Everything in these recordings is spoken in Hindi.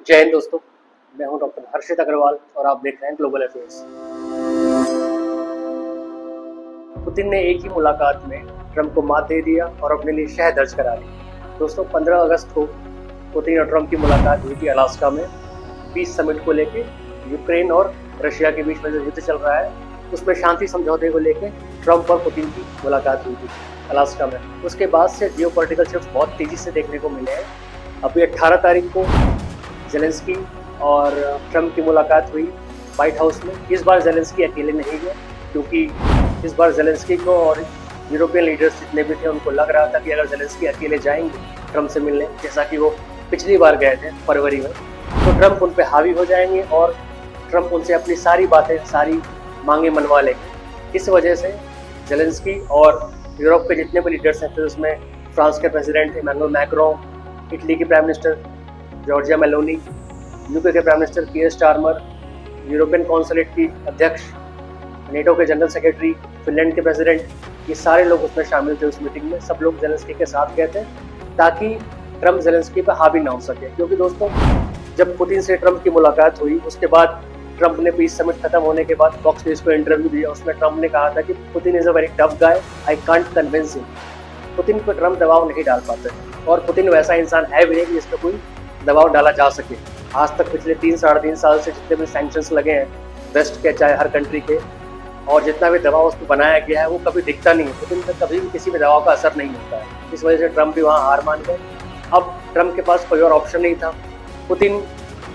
जय हिंद दोस्तों, मैं हूं डॉक्टर हर्षित अग्रवाल और आप देख रहे हैं ग्लोबल अफेयर्स। पुतिन ने एक ही मुलाकात में ट्रंप को मात दे दिया और अपने लिए शह दर्ज करा ली। दोस्तों, 15 अगस्त को पुतिन और ट्रंप की मुलाकात हुई थी अलास्का में पीस समिट को लेके। यूक्रेन और रशिया के बीच में जो युद्ध चल रहा है उसमें शांति समझौते को लेके ट्रंप और पुतिन की मुलाकात हुई थी अलास्का में। उसके बाद से जियोपॉलिटिकल शिफ्ट बहुत तेजी से देखने को मिले हैं। अभी 18 तारीख को ज़ेलेंस्की और ट्रंप की मुलाकात हुई व्हाइट हाउस में। इस बार ज़ेलेंस्की अकेले नहीं गए, क्योंकि इस बार ज़ेलेंस्की को और यूरोपियन लीडर्स जितने भी थे उनको लग रहा था कि अगर ज़ेलेंस्की अकेले जाएंगे ट्रंप से मिलने, जैसा कि वो पिछली बार गए थे फरवरी में, तो ट्रंप उन पर हावी हो जाएंगे और ट्रंप उनसे अपनी सारी बातें, सारी मांगे मनवा लेंगे। इस वजह से ज़ेलेंस्की और यूरोप के जितने भी लीडर्स हैं, फिर उसमें फ्रांस के प्रेसिडेंट इमैनुअल मैक्रों, इटली के prime minister Giorgia Meloni, UK के प्राइम मिनिस्टर कीयर स्टारमर, यूरोपियन कौंसिलेट की अध्यक्ष, नेटो के जनरल सेक्रेटरी, फिनलैंड के प्रेसिडेंट, ये सारे लोग उसमें शामिल थे उस मीटिंग में। सब लोग ज़ेलेंस्की के साथ गए थे ताकि ट्रंप ज़ेलेंस्की पर हावी ना हो सके। क्योंकि दोस्तों, जब पुतिन से ट्रंप की मुलाकात हुई उसके बाद ट्रंप ने पीस समिट खत्म होने के बाद फॉक्स न्यूज़ को इंटरव्यू दिया। उसमें ट्रंप ने कहा था कि Putin is a very tough guy, I can't convince him. Putin पर ट्रंप दबाव नहीं डाल पाते और पुतिन वैसा इंसान है भी नहीं कि इस पर कोई दबाव डाला जा सके। आज तक पिछले 3-3.5 साल से जितने भी सैंक्शंस लगे हैं वेस्ट के, चाहे हर कंट्री के, और जितना भी दबाव उस पर बनाया गया है वो कभी दिखता नहीं है। पुतिन पर कभी भी किसी भी दबाव का असर नहीं होता है। इस वजह से ट्रंप भी वहाँ हार मान गए। अब ट्रंप के पास कोई और ऑप्शन नहीं था। पुतिन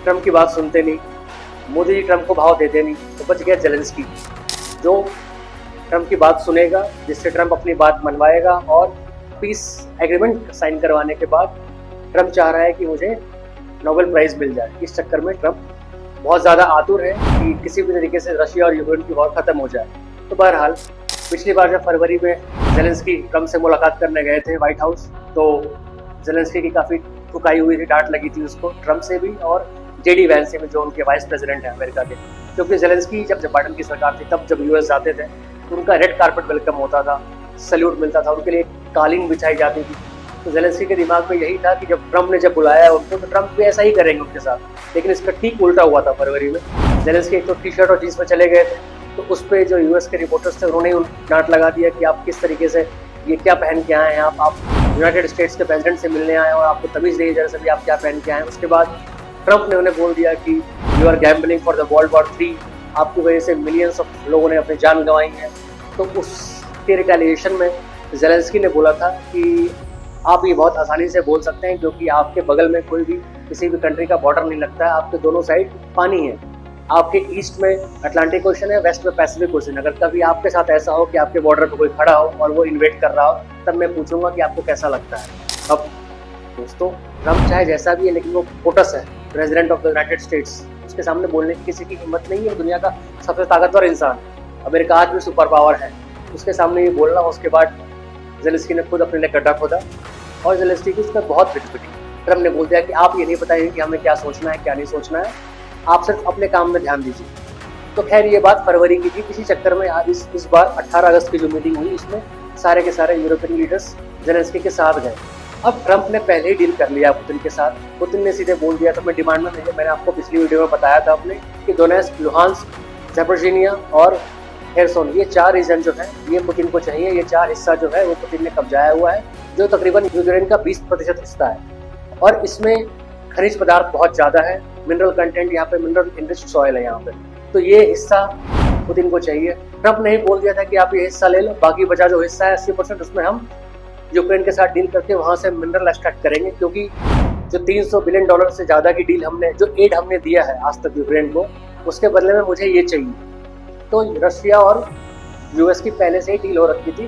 ट्रंप की बात सुनते नहीं, मोदी जी ट्रंप को भाव देते नहीं, तो बच गया ज़ेलेंस्की, जो ट्रंप की बात सुनेगा, जिससे ट्रंप अपनी बात मनवाएगा। और पीस एग्रीमेंट साइन करवाने के बाद ट्रंप चाह रहा है कि मुझे नोबेल प्राइज़ मिल जाए। इस चक्कर में ट्रंप बहुत ज़्यादा आतुर है कि किसी भी तरीके से रशिया और यूक्रेन की वॉर खत्म हो जाए। तो बहरहाल, पिछली बार जब फरवरी में ज़ेलेंस्की ट्रंप से मुलाकात करने गए थे व्हाइट हाउस, तो ज़ेलेंस्की की काफ़ी ठुकाई हुई थी, डांट लगी थी उसको ट्रंप से भी और जेडी वैंस से भी, जो उनके वाइस प्रेसिडेंट हैं अमेरिका के। क्योंकि ज़ेलेंस्की जब बाइडेन की सरकार थी तब जब यूएस जाते थे तो उनका रेड कारपेट वेलकम होता था, सैल्यूट मिलता था, उनके लिए कालीन बिछाई जाती थी। तो ज़ेलेंस्की के दिमाग में यही था कि जब ट्रंप ने बुलाया उनको तो ट्रंप भी ऐसा ही करेंगे उनके साथ। लेकिन इसका ठीक उल्टा हुआ था फरवरी में। ज़ेलेंस्की एक तो टी शर्ट और जीन्स में चले गए थे, तो उस पर जो यूएस के रिपोर्टर्स थे उन्होंने डांट लगा दिया कि आप किस तरीके से ये क्या पहन के आए हैं, आप यूनाइटेड स्टेट्स के प्रेसिडेंट से मिलने आए हैं और आपको तमीज़ नहीं जरा से भी आप क्या पहन के आए हैं। उसके बाद ट्रंप ने उन्हें बोल दिया कि you are gambling for the world war 3, आपकी वजह से मिलियंस ऑफ लोगों ने अपनी जान गंवाई है। तो उसके रिटेलिएशन में ज़ेलेंस्की ने बोला था कि आप ये बहुत आसानी से बोल सकते हैं क्योंकि आपके बगल में कोई भी किसी भी कंट्री का बॉर्डर नहीं लगता है, आपके दोनों साइड पानी है। आपके ईस्ट में अटलांटिक ओशन है, वेस्ट में पैसिफिक ओशन। अगर कभी आपके साथ ऐसा हो कि आपके बॉर्डर पर कोई खड़ा हो और वो इन्वेट कर रहा हो, तब मैं पूछूंगा कि आपको कैसा लगता है। अब दोस्तों, ट्रंप चाहे जैसा भी है लेकिन वो पोटस है, president of the United states. उसके सामने बोलने की किसी की हिम्मत नहीं है। दुनिया का सबसे ताकतवर इंसान, अमेरिका आज भी सुपर पावर है, उसके सामने ये बोलना। उसके बाद ज़ेलेंस्की ने खुद अपने लिए गड्ढा खोदा और ज़ेलेंस्की की उसमें बहुत पिटी। ट्रंप ने बोल दिया कि आप ये नहीं बताइए कि हमें क्या सोचना है क्या नहीं सोचना है, आप सिर्फ अपने काम में ध्यान दीजिए। तो खैर, ये बात फरवरी की थी। इसी चक्कर में आज इस बार 18 अगस्त की जो मीटिंग हुई उसमें सारे के सारे यूरोपियन लीडर्स ज़ेलेंस्की के साथ गए। अब ट्रंप ने पहले ही डील कर लिया पुतिन के साथ। पुतिन ने सीधे बोल दिया था, मैं डिमांड में नहीं है। मैंने आपको पिछली वीडियो में बताया था अपने कि दोनेत्स्क, लुहांस्क, ज़ैपोरिज़िया और हेरसोन, ये 4 रीजन जो है ये पुतिन को चाहिए। ये 4 हिस्सा जो है वो पुतिन ने कब्जाया हुआ है, जो तकरीबन यूक्रेन का 20% हिस्सा है। और इसमें खनिज पदार्थ बहुत ज़्यादा है, मिनरल कंटेंट, यहाँ पे मिनरल इनरिच्ड सॉइल है यहाँ पे। तो ये हिस्सा पुतिन को चाहिए। ट्रंप ने ही बोल दिया था कि आप ये हिस्सा ले लो, बाकी बचा जो हिस्सा है 80% उसमें हम यूक्रेन के साथ डील करके वहाँ से मिनरल एक्सट्रैक्ट करेंगे। क्योंकि जो $300 बिलियन से ज़्यादा की डील हमने, जो एड हमने दिया है आज तक यूक्रेन को, उसके बदले में मुझे ये चाहिए। तो रशिया और यूएस की पहले से ही डील हो रखी थी।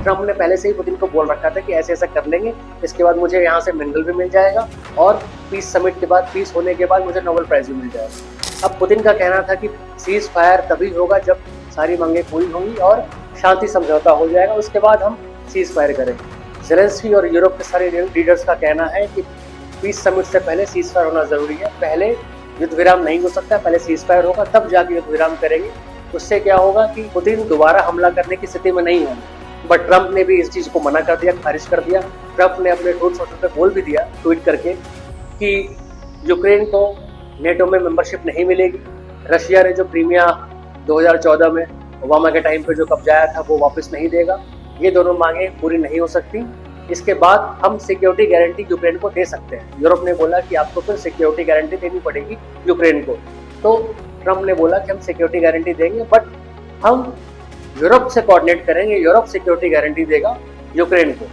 ट्रंप ने पहले से ही पुतिन को बोल रखा था कि ऐसे ऐसा कर लेंगे, इसके बाद मुझे यहाँ से मिनरल भी मिल जाएगा और पीस समिट के बाद, पीस होने के बाद मुझे नोबेल प्राइज़ भी मिल जाएगा। अब पुतिन का कहना था कि सीज फायर तभी होगा जब सारी मांगें पूरी होंगी और शांति समझौता हो जाएगा, उसके बाद हम सीज फायर करेंगे। ज़ेलेंस्की और यूरोप के सारे लीडर्स का कहना है कि पीस समिट से पहले सीज फायर होना ज़रूरी है। पहले युद्ध विराम नहीं हो सकता, पहले सीज फायर होगा तब जाके युद्ध विराम करेंगे। उससे क्या होगा कि पुतिन दोबारा हमला करने की स्थिति में नहीं होंगे। बट ट्रंप ने भी इस चीज़ को मना कर दिया, खारिज कर दिया। ट्रंप ने अपने ट्रूथ सोशल पे बोल भी दिया ट्वीट करके कि यूक्रेन को नेटो में मेंबरशिप नहीं मिलेगी। रशिया ने जो क्रीमिया 2014 में ओबामा के टाइम पे जो कब्जाया था वो वापस नहीं देगा। ये दोनों मांगे पूरी नहीं हो सकती। इसके बाद हम सिक्योरिटी गारंटी यूक्रेन को दे सकते हैं। यूरोप ने बोला कि आपको फिर सिक्योरिटी गारंटी देनी पड़ेगी यूक्रेन को। तो ट्रम्प ने बोला कि हम सिक्योरिटी गारंटी देंगे, बट हम यूरोप से कोऑर्डिनेट करेंगे, यूरोप सिक्योरिटी गारंटी देगा यूक्रेन को।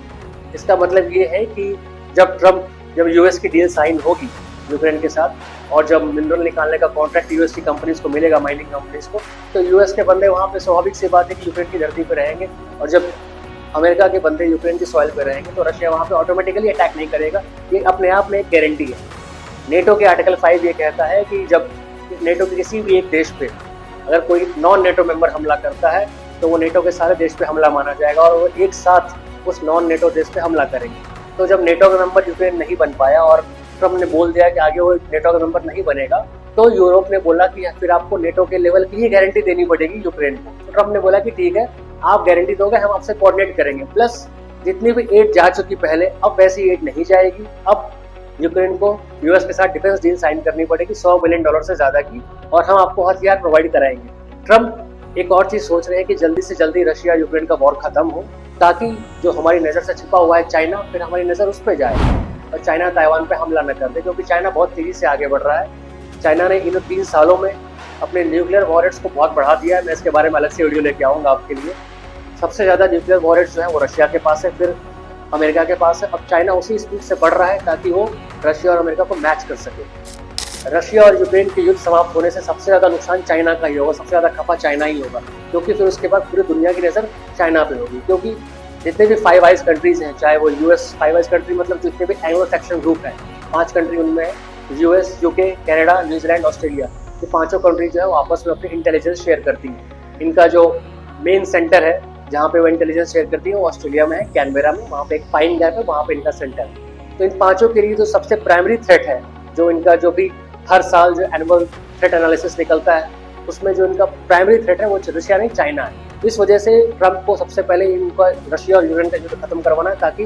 इसका मतलब ये है कि जब यूएस की डील साइन होगी यूक्रेन के साथ और जब मिनरल निकालने का कॉन्ट्रैक्ट यूएस की कंपनीज को मिलेगा, माइनिंग कंपनीज को, तो यूएस के बंदे वहाँ पे स्वाभाविक सी बात है कि यूक्रेन की धरती पे रहेंगे। और जब अमेरिका के बंदे यूक्रेन की सॉइल पे रहेंगे तो रशिया वहाँ पे ऑटोमेटिकली अटैक नहीं करेगा। ये अपने आप में एक गारंटी है। नेटो के आर्टिकल 5 ये कहता है कि जब नेटो के किसी भी एक देश पे अगर कोई नॉन नेटो मेंबर हमला करता है तो वो नेटो के सारे देश पे हमला माना जाएगा और वो एक साथ उस नॉन नेटो देश पे हमला करेंगे। तो जब नेटो का मेंबर यूक्रेन नहीं बन पाया और ट्रम्प ने बोल दिया कि आगे वो नेटो का मेंबर नहीं बनेगा, तो यूरोप ने बोला कि फिर आपको नेटो के लेवल की ही गारंटी देनी पड़ेगी यूक्रेन को। तो ट्रम्प ने बोला कि ठीक है, आप गारंटी दोगे, हम आपसे कोऑर्डिनेट करेंगे। प्लस जितनी भी एड जा चुकी पहले, अब वैसी एड नहीं जाएगी। अब यूक्रेन को यूएस के साथ डिफेंस डील साइन करनी पड़ेगी $100 बिलियन से ज्यादा की, और हम आपको हथियार प्रोवाइड कराएंगे। ट्रम्प एक और चीज सोच रहे हैं कि जल्दी से जल्दी रशिया यूक्रेन का वॉर खत्म हो, ताकि जो हमारी नजर से छिपा हुआ है चाइना, फिर हमारी नजर उस पर जाए और चाइना ताइवान पे हमला न कर दे, क्योंकि चाइना बहुत तेजी से आगे बढ़ रहा है। चाइना ने इन 3 सालों में अपने न्यूक्लियर वॉरेट्स को बहुत बढ़ा दिया है। मैं इसके बारे में अलग से वीडियो लेके आऊँगा आपके लिए। सबसे ज़्यादा न्यूक्लियर वॉरेट्स जो है वो रशिया के पास है, फिर अमेरिका के पास है। अब चाइना उसी स्पीड से बढ़ रहा है ताकि वो रशिया और अमेरिका को मैच कर सके। रशिया और यूक्रेन के युद्ध समाप्त होने से सबसे ज़्यादा नुकसान चाइना का ही होगा, सबसे ज़्यादा खफा चाइना ही होगा, क्योंकि फिर उसके बाद पूरी दुनिया की नज़र चाइना पे होगी। क्योंकि जितने भी 5 आइज कंट्रीज हैं, चाहे वो यूएस 5 आइज कंट्री मतलब जितने भी एंग्लो सैक्सन ग्रुप हैं, 5 कंट्री उनमें है, US, UK, Canada, New Zealand, Australia. ये 5 कंट्रीज जो है वो आपस में अपनी इंटेलिजेंस शेयर करती हैं। इनका जो मेन सेंटर है जहाँ पे वो इंटेलिजेंस शेयर करती है वो ऑस्ट्रेलिया में है, कैनबेरा में। वहाँ पे एक पाइन गैप है, वहाँ पे इनका सेंटर है। तो इन 5 के लिए जो सबसे प्राइमरी थ्रेट है, जो इनका जो भी हर साल जो एनुअल थ्रेट एनालिसिस निकलता है, उसमें जो इनका प्राइमरी थ्रेट है वो रशिया नहीं चाइना है। इस वजह से ट्रम्प को सबसे पहले इनका रशिया और यूक्रेन का युद्ध खत्म करवाना है, ताकि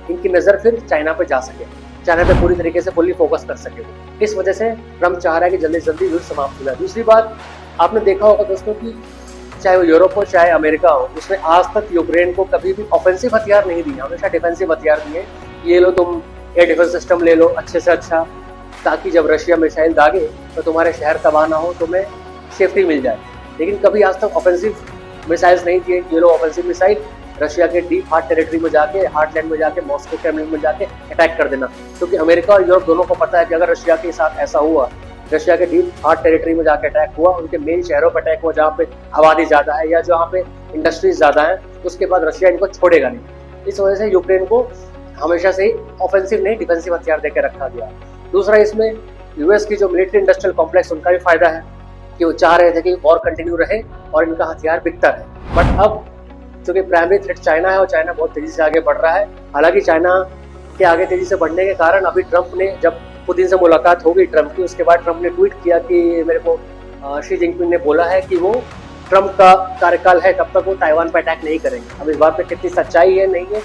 इनकी नज़र फिर चाइना पे जा सके, चाइना पे पूरी तरीके से फुल्ली फोकस कर सके। इस वजह से ट्रम्प चाह रहा है कि जल्दी से जल्दी युद्ध समाप्त हो जाए। दूसरी बात, आपने देखा होगा दोस्तों कि चाहे वो यूरोप हो चाहे अमेरिका हो, उसने आज तक यूक्रेन को कभी भी ऑफेंसिव हथियार नहीं दिए, हमेशा डिफेंसिव हथियार दिए। ये लो, तुम एयर डिफेंस सिस्टम ले लो अच्छे से अच्छा, ताकि जब रशिया मिसाइल दागे तो तुम्हारे शहर तबाह ना हो, तुम्हें सेफ्टी मिल जाए। लेकिन कभी आज तक ऑफेंसिव मिसाइल्स नहीं दिए। ये लो ऑफेंसिव मिसाइल रशिया के डीप हार्ट टेरिटरी में जाके, हार्टलैंड में जाके, मॉस्को क्रेमलिन में जाके अटैक कर देना। क्योंकि अमेरिका और यूरोप दोनों को पता है कि अगर रशिया के साथ ऐसा हुआ, रशिया के डीप हार्ट टेरिटरी में जाके अटैक हुआ, उनके मेन शहरों पर अटैक हुआ जहाँ पे आबादी ज़्यादा है या जहाँ पे इंडस्ट्रीज ज़्यादा है, उसके बाद रशिया इनको छोड़ेगा नहीं। इस वजह से यूक्रेन को हमेशा से ही ऑफेंसिव नहीं डिफेंसिव हथियार देकर रखा गया। दूसरा, इसमें यूएस की जो मिलिट्री इंडस्ट्रियल कॉम्प्लेक्स, उनका भी फायदा है कि वो चाह रहे थे कि वॉर कंटिन्यू रहे और इनका हथियार बिकता रहे। बट अब चूंकि प्राइमरी थ्रेट चाइना है और चाइना बहुत तेजी से आगे बढ़ रहा है। हालांकि चाइना के आगे तेजी से बढ़ने के कारण अभी ट्रम्प ने, जब पुतिन से मुलाकात हो गई ट्रम्प की, उसके बाद ट्रम्प ने ट्वीट किया कि मेरे को शी जिनपिंग ने बोला है कि वो ट्रम्प का कार्यकाल है तब तक वो ताइवान पर अटैक नहीं करेंगे। अब इस बात पे कितनी सच्चाई है नहीं है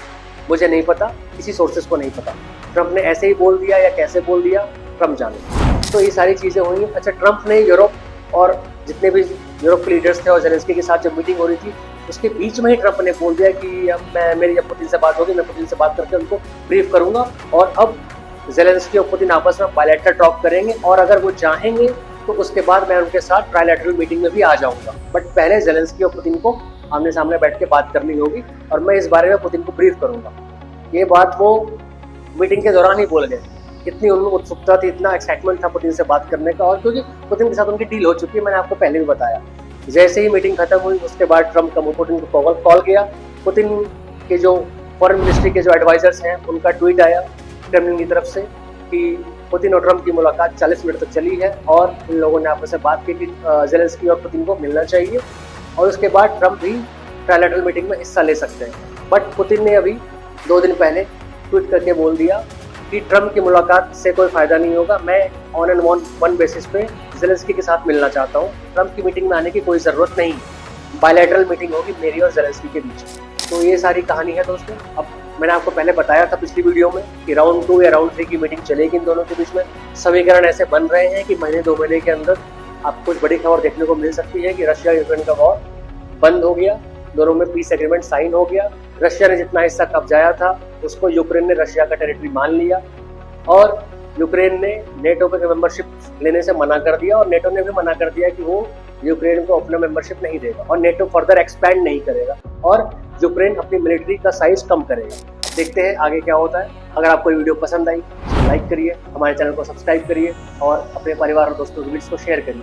मुझे नहीं पता, किसी सोर्सेज को नहीं पता। ट्रम्प ने ऐसे ही बोल दिया या कैसे बोल दिया ट्रम्प जाने। तो ये सारी चीज़ें हुई। अच्छा, ट्रम्प ने यूरोप और जितने भी यूरोप के लीडर्स थे और जेलेंस्की के साथ जब मीटिंग हो रही थी, उसके बीच में ही ट्रम्प ने बोल दिया कि अब मेरी जब पुतिन से बात होगी, मैं पुतिन से बात करके उनको ब्रीफ करूंगा और अब जेलेंस्की और पुतिन आपस में बायलैटरल टॉक करेंगे और अगर वो चाहेंगे तो उसके बाद मैं उनके साथ ट्राइलैटरल मीटिंग में भी आ जाऊंगा। बट पहले जेलेंस्की और पुतिन को आमने सामने बैठ के बात करनी होगी और मैं इस बारे में पुतिन को ब्रीफ करूंगा। ये बात वो मीटिंग के दौरान ही बोल गए। इतनी उनमें उत्सुकता थी, इतना एक्साइटमेंट था पुतिन से बात करने का, और क्योंकि पुतिन के साथ उनकी डील हो चुकी है, मैंने आपको पहले भी बताया। जैसे ही मीटिंग खत्म हुई उसके बाद ट्रम्प का पुतिन को कॉल किया। पुतिन के जो फॉरेन मिनिस्ट्री के जो एडवाइजर्स हैं उनका ट्वीट आया क्रेमलिन की तरफ से कि पुतिन और ट्रम्प की मुलाकात 40 मिनट तक चली है और इन लोगों ने आपस में बात की कि जेलेंस्की और पुतिन को मिलना चाहिए और उसके बाद ट्रम्प भी ट्राइलैटरल मीटिंग में हिस्सा ले सकते हैं। बट पुतिन ने अभी 2 दिन पहले ट्वीट करके बोल दिया कि ट्रम्प की मुलाकात से कोई फायदा नहीं होगा, मैं ऑन एंड वन बेसिस पे जेलेंस्की के साथ मिलना चाहता हूँ, ट्रम्प की मीटिंग में आने की कोई ज़रूरत नहीं, बायलैटरल मीटिंग होगी मेरी और जेलेंस्की के बीच। तो ये सारी कहानी है दोस्तों। अब मैंने आपको पहले बताया था पिछली वीडियो में कि राउंड 2 या राउंड 3 की मीटिंग चलेगी इन दोनों के बीच में। समीकरण ऐसे बन रहे हैं कि महीने 2 महीने के अंदर आपको कुछ बड़ी खबर देखने को मिल सकती है कि रशिया यूक्रेन का वॉर बंद हो गया, दोनों में पीस एग्रीमेंट साइन हो गया। रशिया ने जितना हिस्सा कब्जाया था उसको यूक्रेन ने रशिया का टेरिटरी मान लिया और यूक्रेन ने नेटो के मेंबरशिप लेने से मना कर दिया और नेटो ने भी मना कर दिया कि वो यूक्रेन को अपना मेंबरशिप नहीं देगा और नेटो फर्दर एक्सपैंड नहीं करेगा और यूक्रेन अपनी मिलिट्री का साइज कम करेगा। देखते हैं आगे क्या होता है। अगर आपको ये वीडियो पसंद आई तो लाइक करिए, हमारे चैनल को सब्सक्राइब करिए और अपने परिवार और दोस्तों के बीच इसको शेयर करिए।